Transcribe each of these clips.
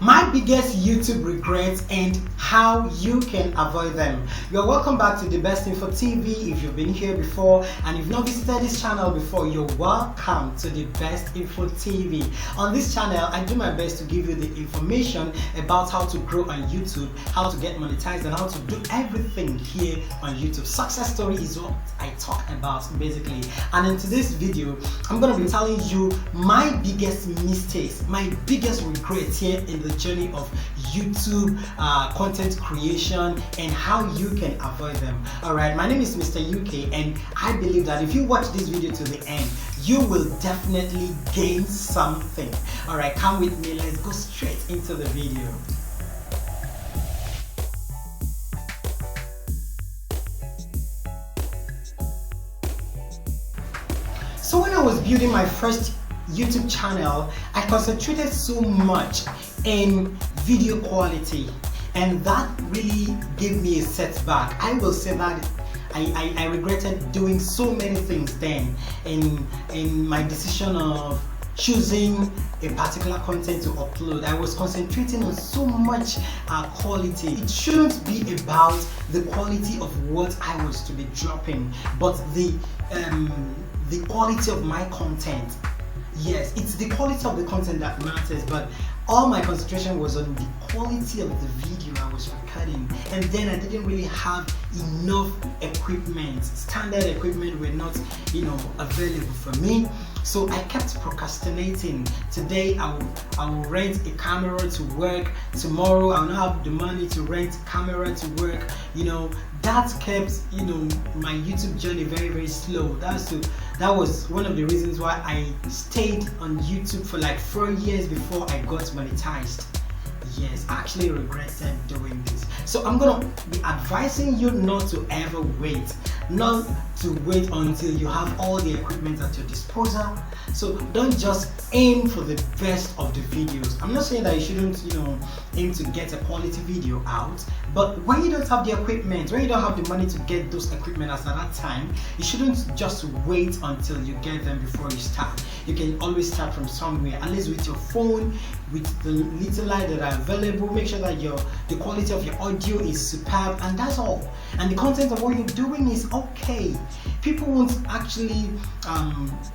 My biggest YouTube regrets and how you can avoid them. You're welcome back to The Best Info TV. If you've been here before and you've not visited this channel before, you're welcome to The Best Info TV. On this channel, I do my best to give you the information about how to grow on YouTube, how to get monetized, and how to do everything here on YouTube. Success story is what I talk about basically. And in today's video, I'm going to be telling you my biggest mistakes, my biggest regrets here in the journey of YouTube content creation and how you can avoid them. Alright, my name is Mr. UK, and I believe that if you watch this video to the end, you will definitely gain something. Alright, come with me, let's go straight into the video. So when I was building my first YouTube channel, I concentrated so much in video quality, and that really gave me a setback. I will say that I regretted doing so many things then in my decision of choosing a particular content to upload. I was concentrating on so much quality. It shouldn't be about the quality of what I was to be dropping, but the quality of my content. Yes, it's the quality of the content that matters, but all my concentration was on the quality of the video I was recording. And then I didn't really have enough equipment. Standard equipment were not, available for me. So I kept procrastinating. Today I will rent a camera to work. Tomorrow I will not have the money to rent a camera to work. That kept my YouTube journey very, very slow. That was one of the reasons why I stayed on YouTube for like 4 years before I got monetized. Yes, I actually regretted doing this. So I'm gonna be advising you not to ever wait. Not to wait until you have all the equipment at your disposal. So don't just aim for the best of the videos. I'm not saying that you shouldn't, aim to get a quality video out, but when you don't have the equipment, when you don't have the money to get those equipment at that time, you shouldn't just wait until you get them before you start. You can always start from somewhere, at least with your phone, with the little light that are available. Make sure that the quality of your audio is superb, and that's all. And the content of what you're doing is okay. People won't actually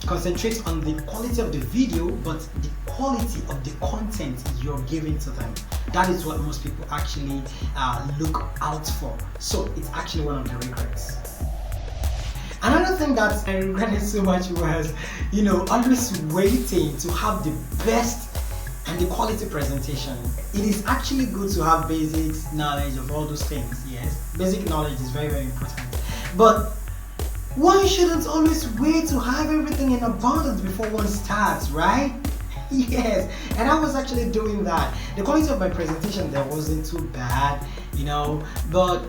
concentrate on the quality of the video, but the quality of the content you're giving to them. That is what most people actually look out for. So it's actually one of the regrets. Another thing that I regretted so much was, always waiting to have the best and the quality presentation. It is actually good to have basic knowledge of all those things. Yes, basic knowledge is very, very important. But one shouldn't always wait to have everything in abundance before one starts, right? Yes, and I was actually doing that. The quality of my presentation there wasn't too bad, but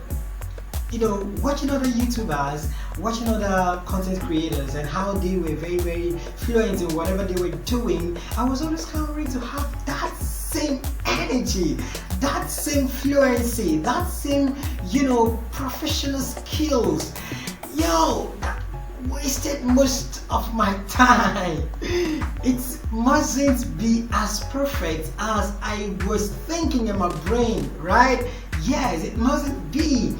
watching other YouTubers, watching other content creators and how they were very, very fluent in whatever they were doing, I was always clamoring to have that same energy, that same fluency, that same, professional skills. That wasted most of my time. It mustn't be as perfect as I was thinking in my brain, right? Yes, it mustn't be.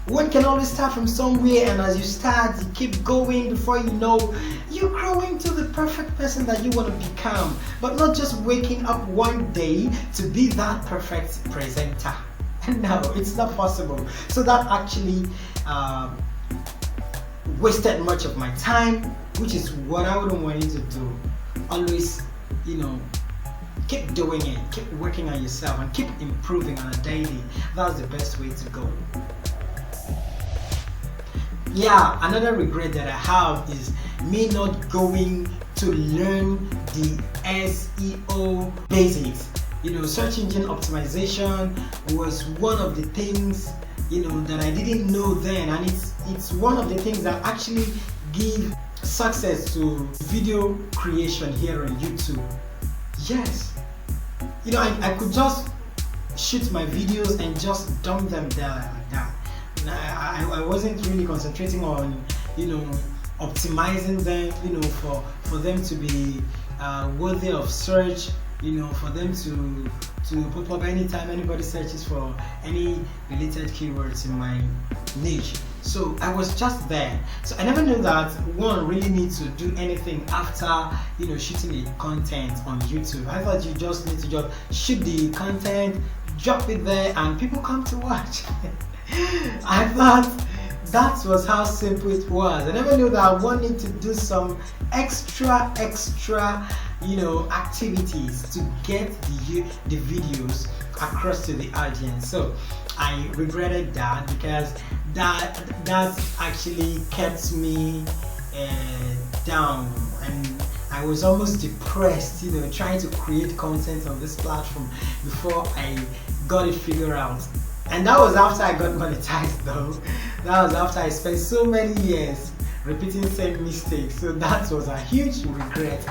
One can always start from somewhere, and as you start, you keep going. Before you know, you're growing to the perfect person that you want to become, but not just waking up one day to be that perfect presenter. No, it's not possible. So that actually wasted much of my time, which is what I wouldn't want you to do. Always, keep doing it, keep working on yourself, and keep improving on a daily. That's the best way to go. Yeah, another regret that I have is me not going to learn the SEO basics. Search engine optimization was one of the things that I didn't know then, and it's one of the things that actually give success to video creation here on YouTube. Yes, I could just shoot my videos and just dump them there like that. I wasn't really concentrating on optimizing them for them to be worthy of search for them to pop up anytime anybody searches for any related keywords in my niche. So I was just there. So I never knew that one really needs to do anything after shooting the content on YouTube. I thought you just need to just shoot the content, drop it there, and people come to watch. I thought that was how simple it was. I never knew that one need to do some extra activities to get the videos across to the audience. So I regretted that, because that actually kept me down, and I was almost depressed, trying to create content on this platform before I got it figured out. And that was after I got monetized though. That was after I spent so many years repeating the same mistakes. So that was a huge regret.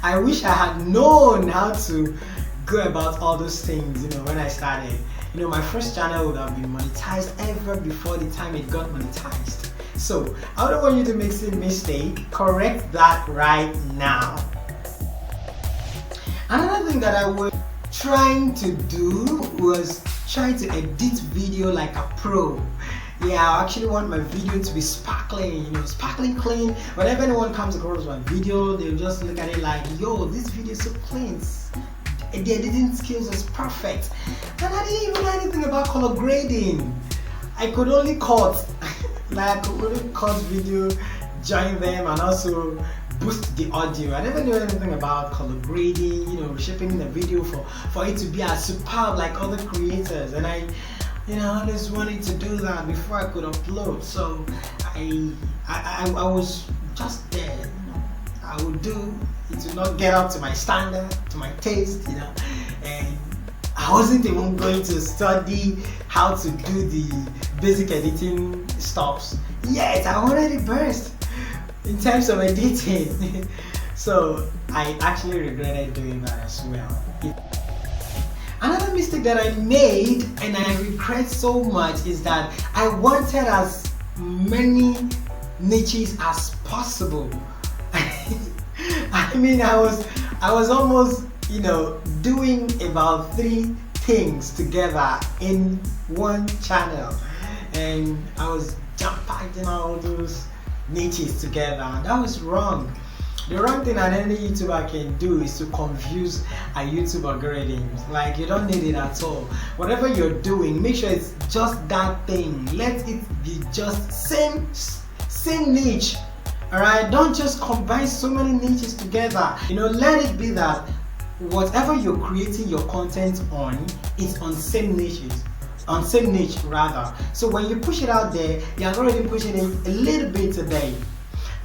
I wish I had known how to go about all those things, when I started. My first channel would have been monetized ever before the time it got monetized. So I don't want you to make the same mistake. Correct that right now. Another thing that I was trying to do was trying to edit video like a pro. Yeah, I actually want my video to be sparkling, sparkling clean. Whenever anyone comes across my video, they'll just look at it like, yo, this video is so clean. The editing skills is perfect. And I didn't even know anything about color grading. I could only cut, I could only cut video, join them, and also boost the audio. I never knew anything about color grading, shaping the video for it to be as superb like other creators. And I always wanted to do that before I could upload. So I was just there. I would do it to not get up to my standard, to my taste, and I wasn't even going to study how to do the basic editing stops. Yet I already burst in terms of editing. So I actually regretted doing that as well. Another mistake that I made, and I regret so much, is that I wanted as many niches as possible. I mean, I was almost doing about 3 things together in one channel, and I was jam-packing all those niches together, and that was wrong. The wrong thing that any YouTuber can do is to confuse a YouTube algorithms. Like, you don't need it at all. Whatever you're doing, make sure it's just that thing. Let it be just same niche. Alright, don't just combine so many niches together. Let it be that whatever you're creating your content on is on same niches. On same niche rather. So when you push it out there, you're already pushing it a little bit today.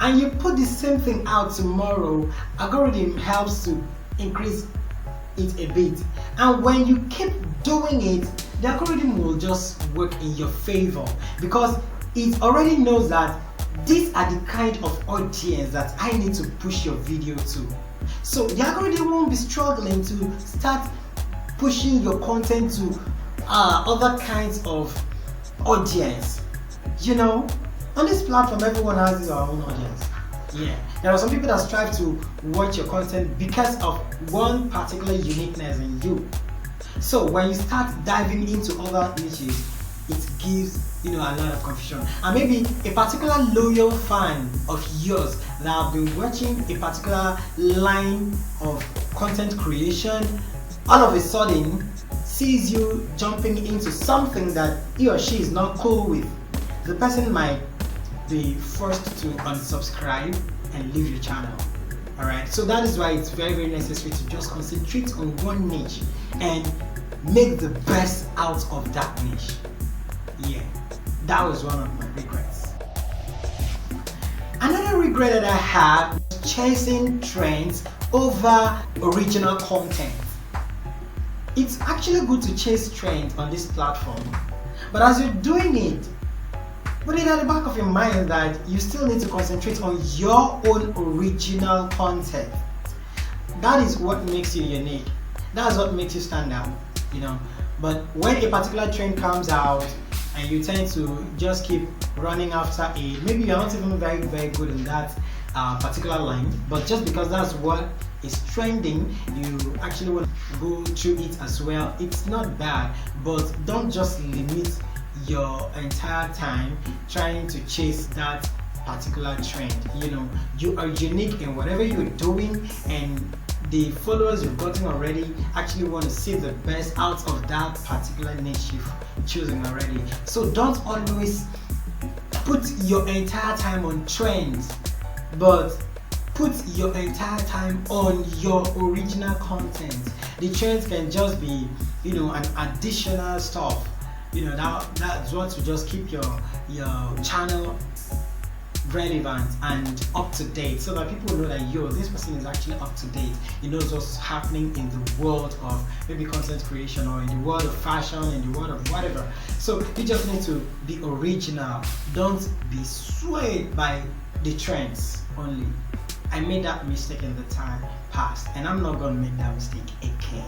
And you put the same thing out tomorrow, algorithm helps to increase it a bit. And when you keep doing it, the algorithm will just work in your favor, because it already knows that these are the kind of audience that I need to push your video to. So the algorithm won't be struggling to start pushing your content to other kinds of audience. On this platform, everyone has their own audience. Yeah, there are some people that strive to watch your content because of one particular uniqueness in you. So when you start diving into other niches, it gives a lot of confusion. And maybe a particular loyal fan of yours that have been watching a particular line of content creation, all of a sudden sees you jumping into something that he or she is not cool with. The person might be forced to unsubscribe and leave your channel. Alright, so that is why it's very, very necessary to just concentrate on one niche and make the best out of that niche. Yeah, that was one of my regrets. Another regret that I had was chasing trends over original content. It's actually good to chase trends on this platform, but as you're doing it, put it at the back of your mind that you still need to concentrate on your own original content. That is what makes you unique. That's what makes you stand out, But when a particular trend comes out and you tend to just keep running after it, maybe you're not even very, very good in that particular line, but just because that's what is trending, you actually want to go through it as well. It's not bad, but don't just limit your entire time trying to chase that particular trend. You know, you are unique in whatever you're doing, and the followers you've gotten already actually want to see the best out of that particular niche you've chosen already. So don't always put your entire time on trends, but put your entire time on your original content. The trends can just be, you know, an additional stuff. You know, that's what to just keep your channel relevant and up to date, so that people know that this person is actually up to date. He knows what's happening in the world of maybe content creation, or in the world of fashion, in the world of whatever. So you just need to be original. Don't be swayed by the trends only. I made that mistake in the time past, and I'm not going to make that mistake again.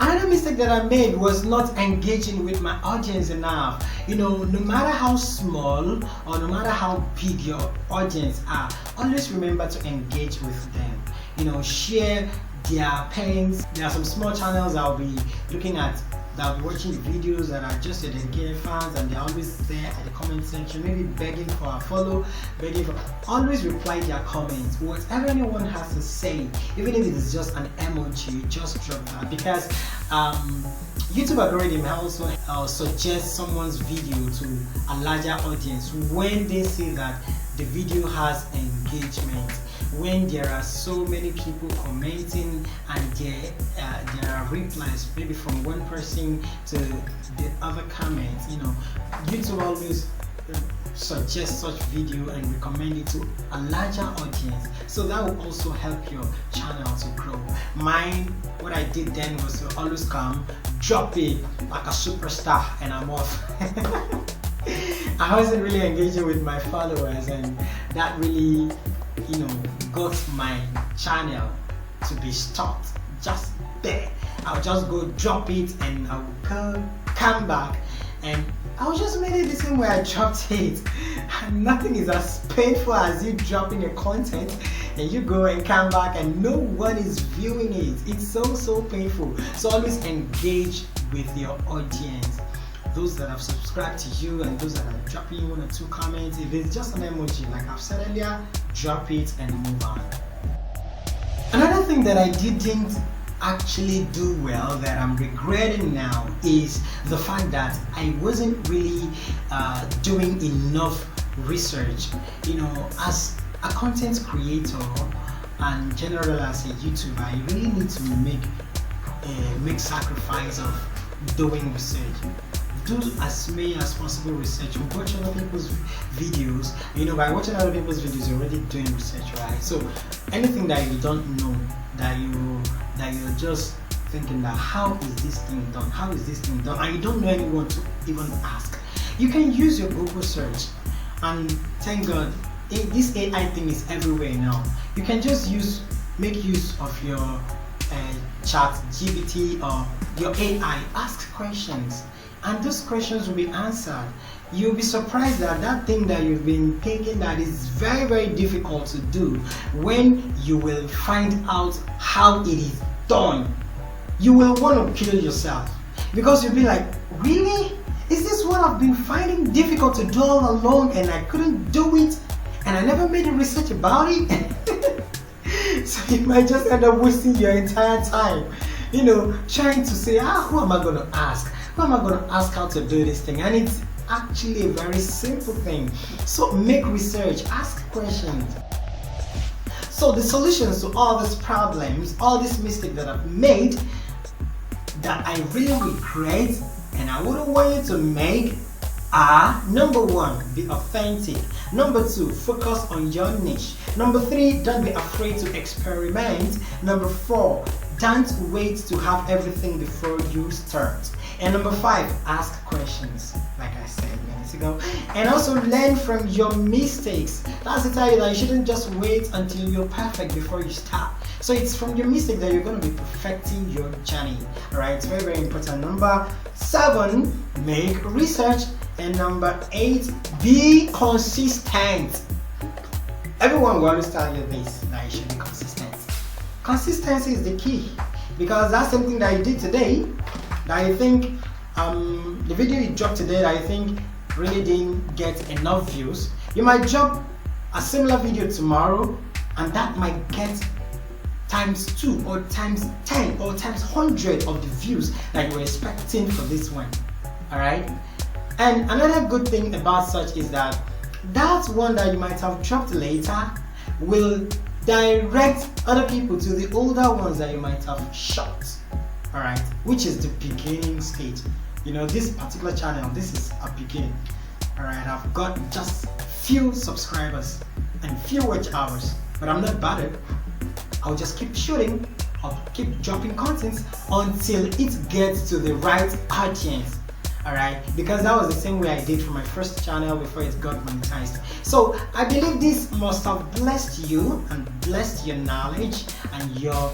Another mistake that I made was not engaging with my audience enough. You know, no matter how small or no matter how big your audience are, always remember to engage with them. You know, share their pains. There are some small channels I'll be looking at that will be watching the videos that are just your dedicated fans, and they're always there at the comment section, maybe begging for a follow, always reply their comments. Whatever anyone has to say, even if it is just an emoji, just drop that, because YouTube algorithm also suggest someone's video to a larger audience when they see that the video has engagement. When there are so many people commenting and there are replies, maybe from one person to the other comments, you know, YouTube always suggest such video and recommend it to a larger audience. So that will also help your channel to grow. What I did then was to always come, drop it like a superstar, and I'm off. I wasn't really engaging with my followers, and that really, you know, got my channel to be stopped just there. I'll just go drop it, and I will come back, and I'll just make it the same way I dropped it. And nothing is as painful as you dropping your content and you go and come back and no one is viewing it. It's so painful. So always engage with your audience. Those that have subscribed to you and those that are dropping you 1 or 2 comments, if it's just an emoji, like I've said earlier, drop it and move on. Another thing that I didn't actually do well, that I'm regretting now, is the fact that I wasn't really doing enough research. You know, as a content creator and general as a YouTuber, I really need to make sacrifice of doing research. Do as many as possible research. Watch other people's videos. You know, by watching other people's videos, you're already doing research, right? So anything that you don't know, that you're just thinking that how is this thing done? How is this thing done? And you don't know anyone to even ask. You can use your Google search, and thank God, this AI thing is everywhere now. You can just make use of your chat GPT or your AI. Ask questions, and those questions will be answered. You'll be surprised that that thing that you've been thinking that is very difficult to do, when you will find out how it is done, you will want to kill yourself, because you'll be like, really? Is this what I've been finding difficult to do all along, and I couldn't do it, and I never made a research about it? So you might just end up wasting your entire time, you know, trying to say, who am I going to ask? Who am I going to ask how to do this thing? And it's actually a very simple thing. So make research, ask questions. So the solutions to all these problems, all these mistakes that I've made, that I really regret and I wouldn't want you to make, are: number 1, be authentic. Number 2, focus on your niche. Number 3, don't be afraid to experiment. Number 4, don't wait to have everything before you start. And number 5, ask questions, like I said minutes ago. And also learn from your mistakes. That's to tell you that you shouldn't just wait until you're perfect before you start. So it's from your mistake that you're going to be perfecting your journey. Alright, it's very important. Number 7, make research. And number 8, be consistent. Everyone will always tell you this, that you should be consistent. consistency is the key, because that's something that you did today that I think the video you dropped today that I think really didn't get enough views. You might drop a similar video tomorrow and that might get times 2 or times 10 or times 100 of the views that you were expecting for this one. Alright? And another good thing about such is that that one that you might have dropped later will direct other people to the older ones that you might have shot. Alright, which is the beginning stage. You know, this particular channel, this is a beginning. Alright, I've got just few subscribers and few watch hours, but I'm not bothered. I'll just keep shooting, I'll keep dropping content until it gets to the right audience. Alright, because that was the same way I did for my first channel before it got monetized. So I believe this must have blessed you and blessed your knowledge and your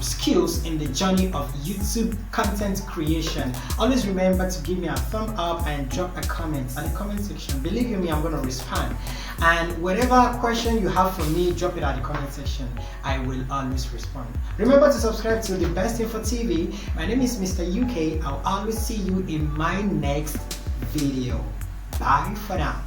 skills in the journey of YouTube content creation. Always remember to give me a thumb up and drop a comment in the comment section. Believe you me, I'm going to respond. And whatever question you have for me, drop it at the comment section. I will always respond. Remember to subscribe to the Best Info TV. My name is Mr. UK. I'll always see you in my next video. Bye for now.